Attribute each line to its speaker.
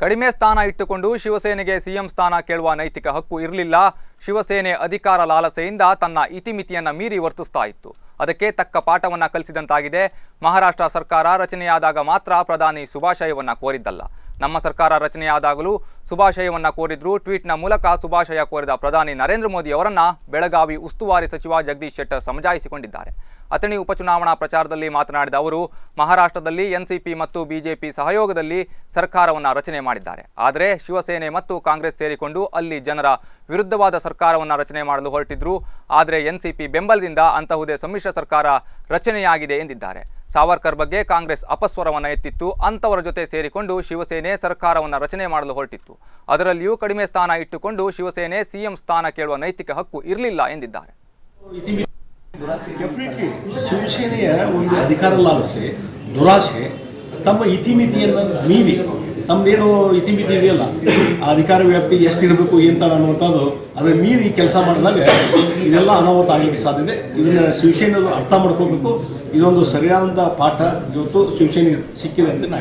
Speaker 1: ಕಡಿಮೆ ಸ್ಥಾನ ಇಟ್ಟುಕೊಂಡು ಶಿವಸೇನೆಗೆ ಸಿಎಂ ಸ್ಥಾನ ಕೇಳುವ ನೈತಿಕ ಹಕ್ಕು ಇರಲಿಲ್ಲ. ಶಿವಸೇನೆ ಅಧಿಕಾರ ಲಾಲಸೆಯಿಂದ ತನ್ನ ಇತಿಮಿತಿಯನ್ನು ಮೀರಿ ವರ್ತಿಸ್ತಾ ಇತ್ತು. ಅದಕ್ಕೆ ತಕ್ಕ ಪಾಠವನ್ನ ಕಲಿಸಿದಂತಾಗಿದೆ. ಮಹಾರಾಷ್ಟ್ರ ಸರ್ಕಾರ ರಚನೆಯಾದಾಗ ಮಾತ್ರ ಪ್ರಧಾನಿ ಶುಭಾಶಯವನ್ನ ಕೋರಿದ್ದಲ್ಲ, ನಮ್ಮ ಸರ್ಕಾರ ರಚನೆಯಾದಾಗಲೂ ಶುಭಾಶಯವನ್ನ ಕೋರಿದ್ರು. ಟ್ವೀಟ್ನ ಮೂಲಕ ಶುಭಾಶಯ ಕೋರಿದ ಪ್ರಧಾನಿ ನರೇಂದ್ರ ಮೋದಿ ಅವರನ್ನ ಬೆಳಗಾವಿ ಉಸ್ತುವಾರಿ ಸಚಿವ ಜಗದೀಶ್ ಶೆಟ್ಟರ್ ಸಮಜಾಯಿಸಿಕೊಂಡಿದ್ದಾರೆ. ಅಥಣಿ ಉಪಚುನಾವಣಾ ಪ್ರಚಾರದಲ್ಲಿ ಮಾತನಾಡಿದ ಅವರು, ಮಹಾರಾಷ್ಟ್ರದಲ್ಲಿ ಎನ್ಸಿಪಿ ಮತ್ತು ಬಿಜೆಪಿ ಸಹಯೋಗದಲ್ಲಿ ಸರ್ಕಾರವನ್ನು ರಚನೆ ಮಾಡಿದ್ದಾರೆ. ಆದರೆ ಶಿವಸೇನೆ ಮತ್ತು ಕಾಂಗ್ರೆಸ್ ಸೇರಿಕೊಂಡು ಅಲ್ಲಿ ಜನರ ವಿರುದ್ಧವಾದ ಸರ್ಕಾರವನ್ನು ರಚನೆ ಮಾಡಲು ಹೊರಟಿದ್ರು. ಆದರೆ ಎನ್ಸಿಪಿ ಬೆಂಬಲದಿಂದ ಅಂತಹುದೇ ಸಮ್ಮಿಶ್ರ ಸರ್ಕಾರ ರಚನೆಯಾಗಿದೆ ಎಂದಿದ್ದಾರೆ. ಸಾವರ್ಕರ್ ಬಗ್ಗೆ ಕಾಂಗ್ರೆಸ್ ಅಪಸ್ವರವನ್ನು ಎತ್ತಿತ್ತು. ಅಂತವರ ಜೊತೆ ಸೇರಿಕೊಂಡು ಶಿವಸೇನೆ ಸರ್ಕಾರವನ್ನು ರಚನೆ ಮಾಡಲು ಹೊರಟಿತ್ತು. ಅದರಲ್ಲಿಯೂ ಕಡಿಮೆ ಸ್ಥಾನ ಇಟ್ಟುಕೊಂಡು ಶಿವಸೇನೆ ಸಿಎಂ ಸ್ಥಾನ ಕೇಳುವ ನೈತಿಕ ಹಕ್ಕು ಇರಲಿಲ್ಲ ಎಂದಿದ್ದಾರೆ.
Speaker 2: ಡೆಫಿನೆಟ್ಲಿ ಶಿವಸೇನೆಯ ಒಂದು ಅಧಿಕಾರ ಲಾಲಸೆ, ದುರಾಸೆ, ತಮ್ಮ ಇತಿಮಿತಿಯನ್ನು ಮೀರಿ, ತಮ್ಮದೇನು ಇತಿಮಿತಿ ಇದೆಯಲ್ಲ, ಆ ಅಧಿಕಾರ ವ್ಯಾಪ್ತಿ ಎಷ್ಟಿರಬೇಕು ಎಂತ ಅನ್ನುವಂಥದ್ದು ಅದನ್ನು ಮೀರಿ ಕೆಲಸ ಮಾಡಿದಾಗ ಇದೆಲ್ಲ ಅನಾಹುತ ಆಗಲಿಕ್ಕೆ ಸಾಧ್ಯತೆ. ಇದನ್ನು ಶಿವಸೇನೆಯದು ಅರ್ಥ ಮಾಡ್ಕೋಬೇಕು. ಇದೊಂದು ಸರಿಯಾದಂಥ ಪಾಠ ಇವತ್ತು ಶಿವಸೇನೆಗೆ ಸಿಕ್ಕಿದೆ ಅಂತ ನಾನು